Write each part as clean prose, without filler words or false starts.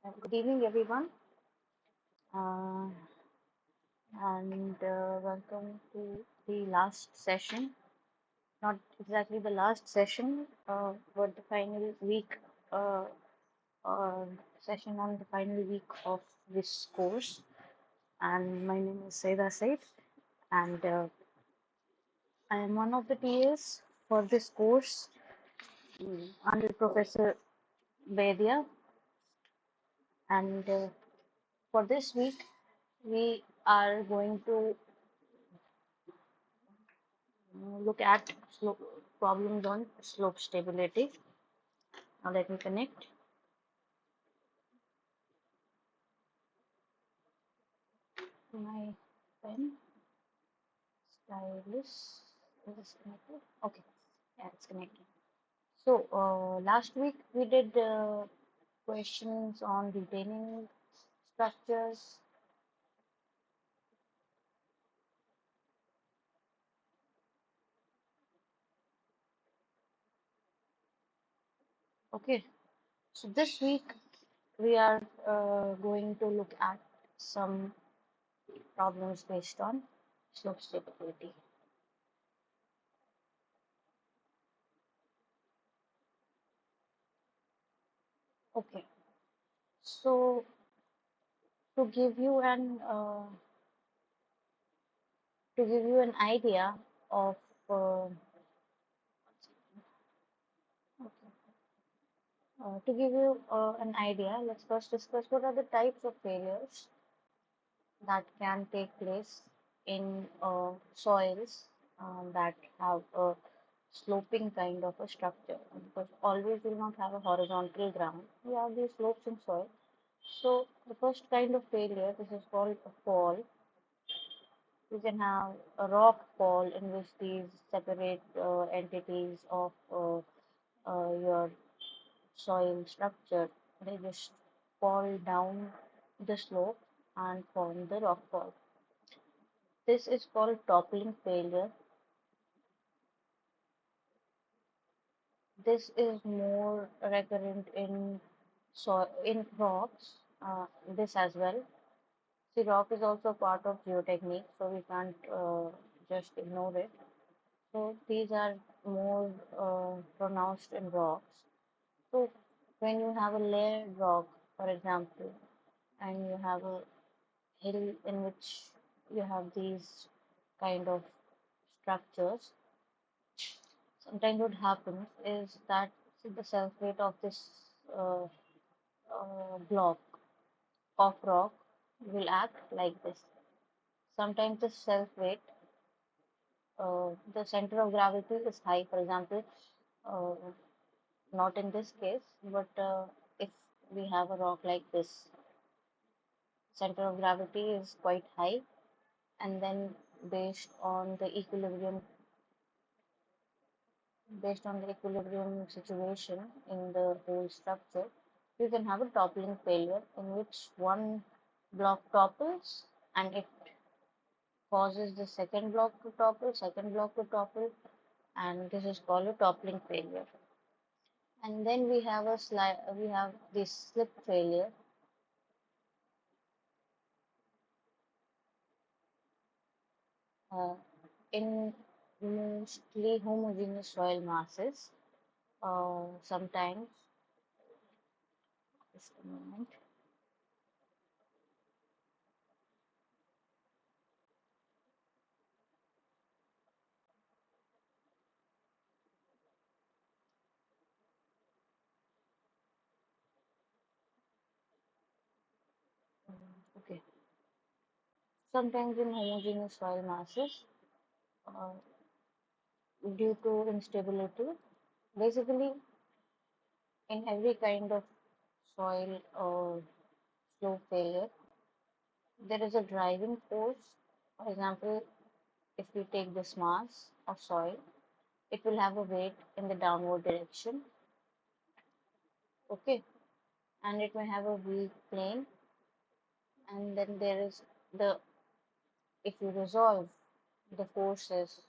Good evening, everyone, uh, and welcome to the last session. Not exactly the last session, but the final week, uh, uh, session on the final week of this course. And my name is Saida Said, and I am one of the TAs for this course under Professor Bedia. And for this week, we are going to look at problems on slope stability. Now let me connect my pen stylus. Is this connected? Okay, yeah, it's connected. So last week we did questions on retaining structures. Okay, so this week we are going to look at some problems based on slope stability. Okay, so to give you an idea of to give you an idea, let's first discuss what are the types of failures that can take place in soils that have a sloping kind of a structure. Because always we will not have a horizontal ground, we have these slopes in soil. So the first kind of failure, this is called a fall. You can have a rock fall in which these separate entities of your soil structure, they just fall down the slope and form the rock fall. This is called toppling failure. This is more recurrent in in rocks. This as well. See, rock is also part of geotechnique, so we can't just ignore it. So these are more pronounced in rocks. So when you have a layered rock, for example, and you have a hill in which you have these kind of structures, sometimes what happens is that the self weight of this uh, block of rock will act like this. Sometimes the self weight, the center of gravity is high, for example, uh, not in this case, but if we have a rock like this, center of gravity is quite high, and then based on the equilibrium situation in the whole structure, you can have a toppling failure in which one block topples and it causes the second block to topple, and this is called a toppling failure. And then we have this slip failure. Uh, in mostly homogeneous soil masses, sometimes, just a moment. Okay, sometimes in homogeneous soil masses, uh, due to instability, basically in every kind of soil or slope failure, there is a driving force. For example, if we take this mass of soil, it will have a weight in the downward direction, okay, and it may have a weak plane, and then there is the if you resolve the forces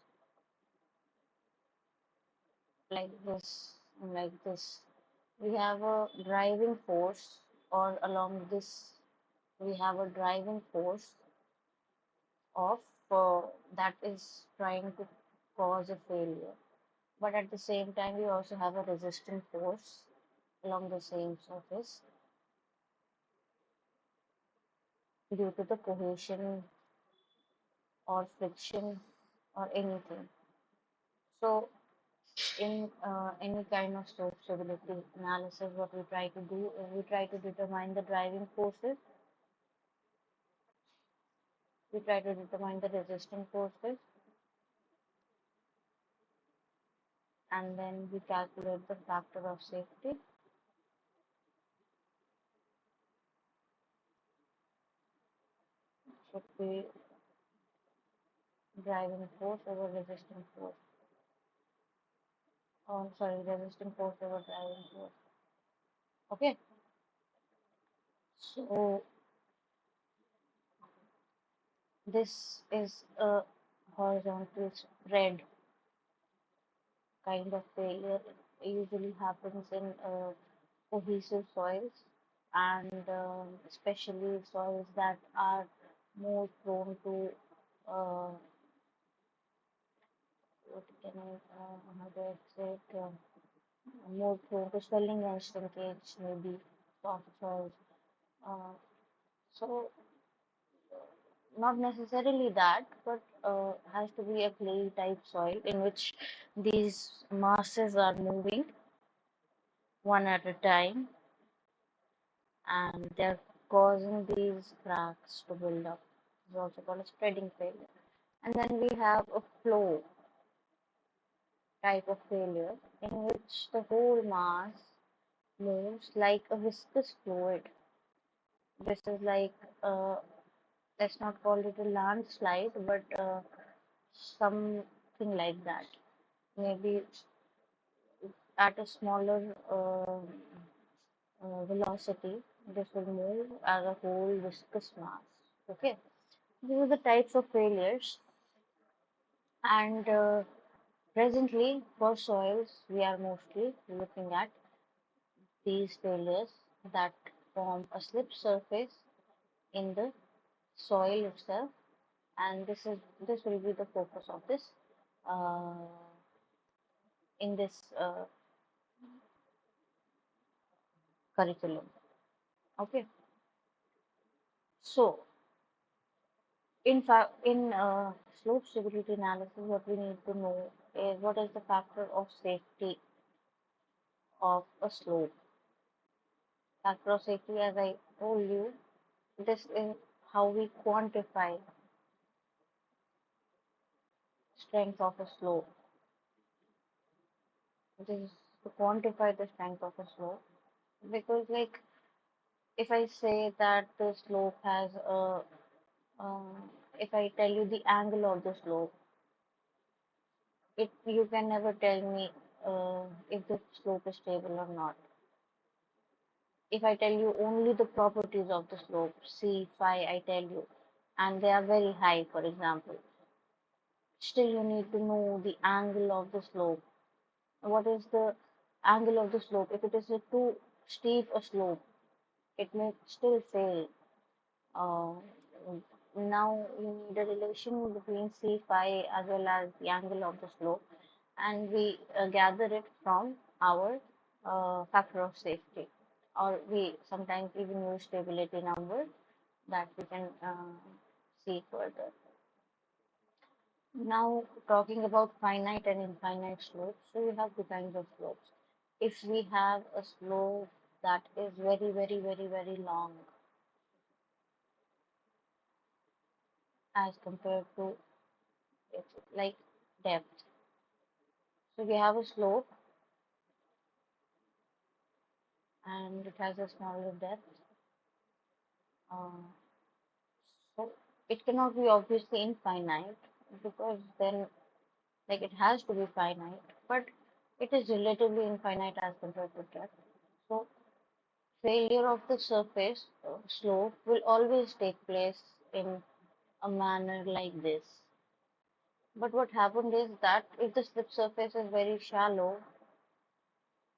like this and like this, we have a driving force or along this we have a driving force of that is trying to cause a failure. But at the same time, we also have a resistant force along the same surface due to the cohesion or friction or anything. So, in any kind of slope stability analysis, what we try to do is we try to determine the driving forces, we try to determine the resistant forces, and then we calculate the factor of safety. Should be driving force over resistant force. Oh, I'm sorry, resistant force over driving force. Okay, so this is a horizontal spread kind of failure. It usually happens in cohesive soils and especially soils that are more prone to what can I how do I say it, more prone to swelling and shrinkage, maybe soft soils. Uh, so not necessarily that, but has to be a clay type soil in which these masses are moving one at a time and they're causing these cracks to build up. It's also called a spreading failure. And then we have a flow type of failure in which the whole mass moves like a viscous fluid. This is like, let's not call it a landslide, but something like that. Maybe at a smaller velocity, this will move as a whole viscous mass. Okay, these are the types of failures, and presently for soils, we are mostly looking at these failures that form a slip surface in the soil itself, and this will be the focus of this uh, in this curriculum. Okay, so in slope stability analysis, what we need to know is what is the factor of safety of a slope. Factor of safety, as I told you, this is how we quantify strength of a slope. This is to quantify the strength of a slope because, like, if I say that the slope has a, if I tell you the angle of the slope, it you can never tell me if the slope is stable or not. If I tell you only the properties of the slope, C, phi, I tell you, and they are very high, for example, still you need to know the angle of the slope. What is the angle of the slope? If it is a too steep a slope, it may still fail. Uh, Now you need a relation between C, phi as well as the angle of the slope, and we gather it from our factor of safety, or we sometimes even use stability number that we can see further. Now, talking about finite and infinite slopes, so we have two kinds of slopes. If we have a slope that is very, very, very, very long as compared to its like depth, so we have a slope and it has a smaller depth, uh, so it cannot be obviously infinite because then like it has to be finite, but it is relatively infinite as compared to depth. So failure of the surface slope will always take place in a manner like this. But what happened is that if the slip surface is very shallow,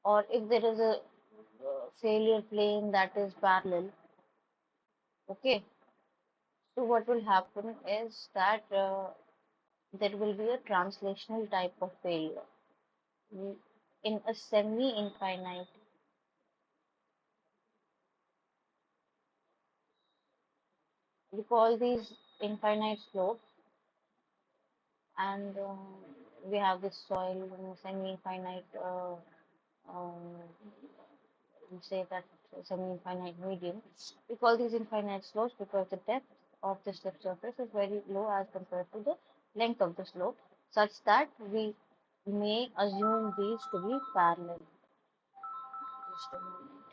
or if there is a failure plane that is parallel. Okay, so what will happen is that there will be a translational type of failure. In a semi-infinite, we call these infinite slopes, and we have this soil in a semi-infinite, we say that semi-infinite medium. We call these infinite slopes because the depth of the slip surface is very low as compared to the length of the slope, such that we may assume these to be parallel. Just a moment.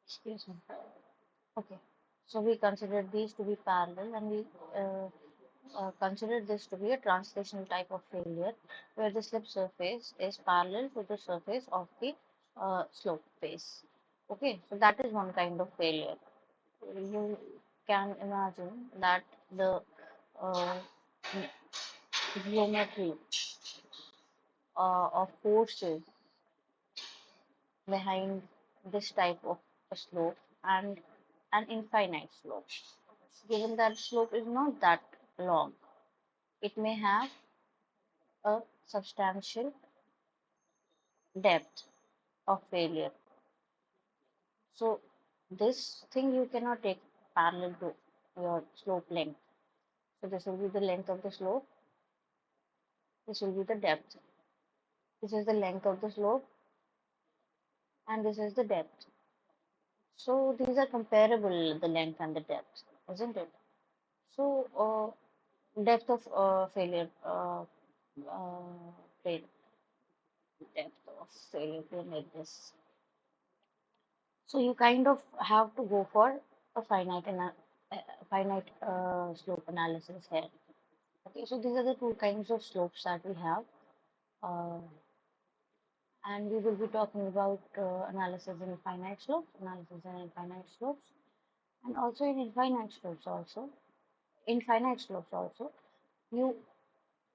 Excuse me. Okay, so we consider these to be parallel, and we consider this to be a translational type of failure where the slip surface is parallel to the surface of the slope face. Okay, so that is one kind of failure. You can imagine that the uh, geometry of forces behind this type of a slope and an infinite slope. Given that slope is not that long, it may have a substantial depth of failure. So this thing you cannot take parallel to your slope length. So this will be the length of the slope, this will be the depth. This is the length of the slope and this is the depth. So these are comparable, the length and the depth, isn't it? So depth of failure, plane, depth of failure plane like this. So you kind of have to go for a finite slope analysis here. Okay, so these are the two kinds of slopes that we have, uh, and we will be talking about analysis in finite slopes, analysis in infinite slopes, and also in infinite slopes also. Infinite slopes also, you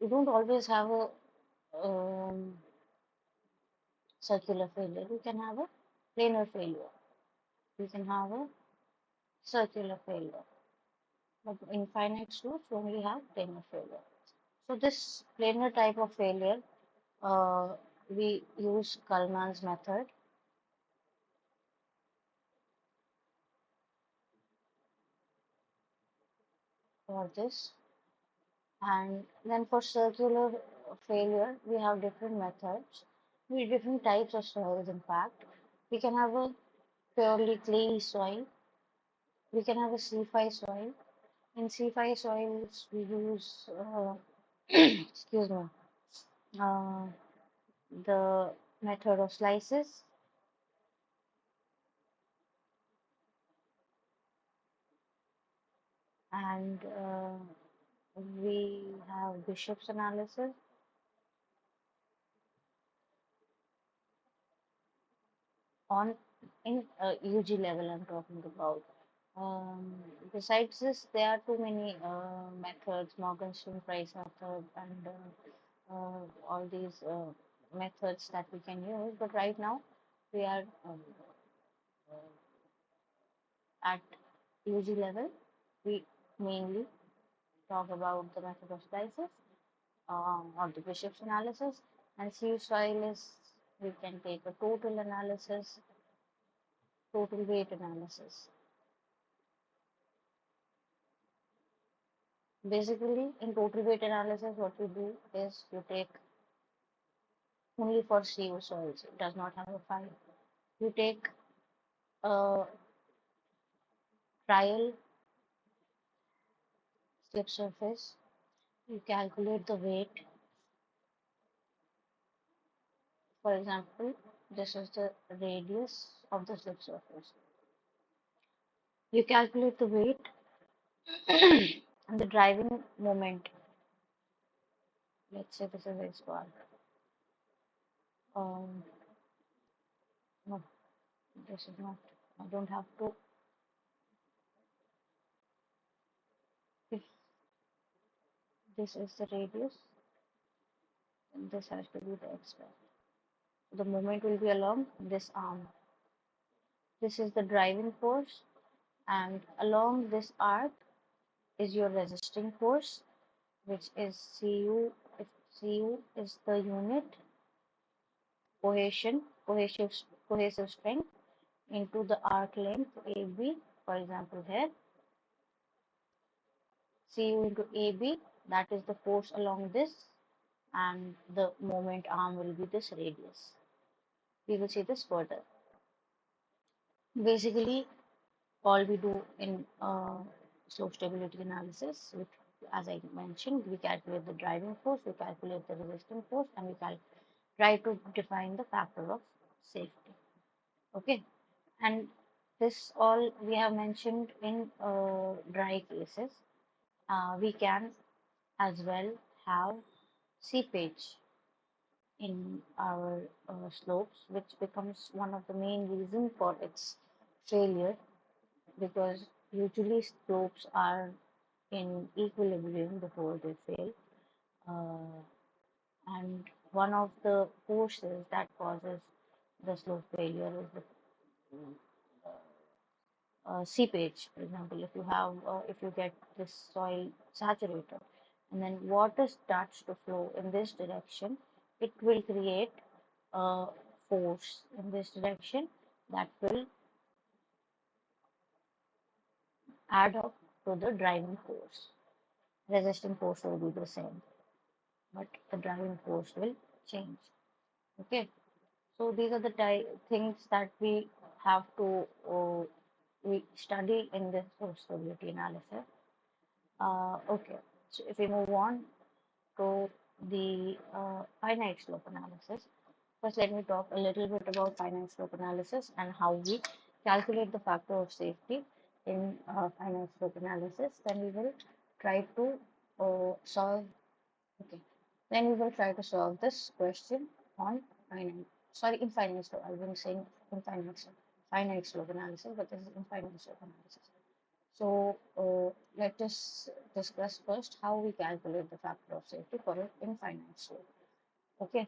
you don't always have a circular failure. You can have a planar failure. You can have a circular failure. But in finite slopes, we only have planar failure. So this planar type of failure, uh, we use Kalman's method for this. And then for circular failure, we have different methods. We different types of soils, in fact. We can have a purely clayey soil. We can have a C5 soil. In C5 soils, we use, excuse me, uh, the method of slices, and we have Bishop's analysis on in UG level. I'm talking about. Um, Besides this, there are too many methods, Morgenstern Price method, and all these methods that we can use. But right now, we are at UG level. We mainly talk about the method of slices or the Bishop's analysis, and sieve soil is we can take a total analysis, total weight analysis. Basically, in total weight analysis, what you do is you take only for sieve soils. It does not have a file. You take a trial slip surface. You calculate the weight. For example, this is the radius of the slip surface. You calculate the weight and the driving moment. Let's say this is x bar. Um, no, this is not. I don't have to. If this is the radius, this has to be the x value. The moment will be along this arm. This is the driving force, and along this arc is your resisting force, which is Cu. If Cu is the unit cohesive strength into the arc length AB. For example, here Cu into AB, that is the force along this, and the moment arm will be this radius. We will see this further. Basically, all we do in slope stability analysis, which, as I mentioned, we calculate the driving force, we calculate the resisting force, and we try to define the factor of safety. Okay, and this all we have mentioned in dry cases. We can as well have seepage in our slopes, which becomes one of the main reasons for its failure, because usually slopes are in equilibrium before they fail. And one of the forces that causes the slope failure is the seepage. For example, if you get this soil saturated and then water starts to flow in this direction, it will create a force in this direction that will add up to the driving force. Resisting force will be the same, but the driving force will change. Okay, so these are the things that we have to we study in this force stability analysis. Okay, so if we move on to the finite slope analysis, first let me talk a little bit about finite slope analysis and how we calculate the factor of safety in finite slope analysis. Then we will try to solve. Okay, then we will try to solve this question on finite. Sorry, infinite slope. I've been saying finite slope analysis, but this is infinite slope analysis. So let us discuss first how we calculate the factor of safety for an infinite slope. Okay,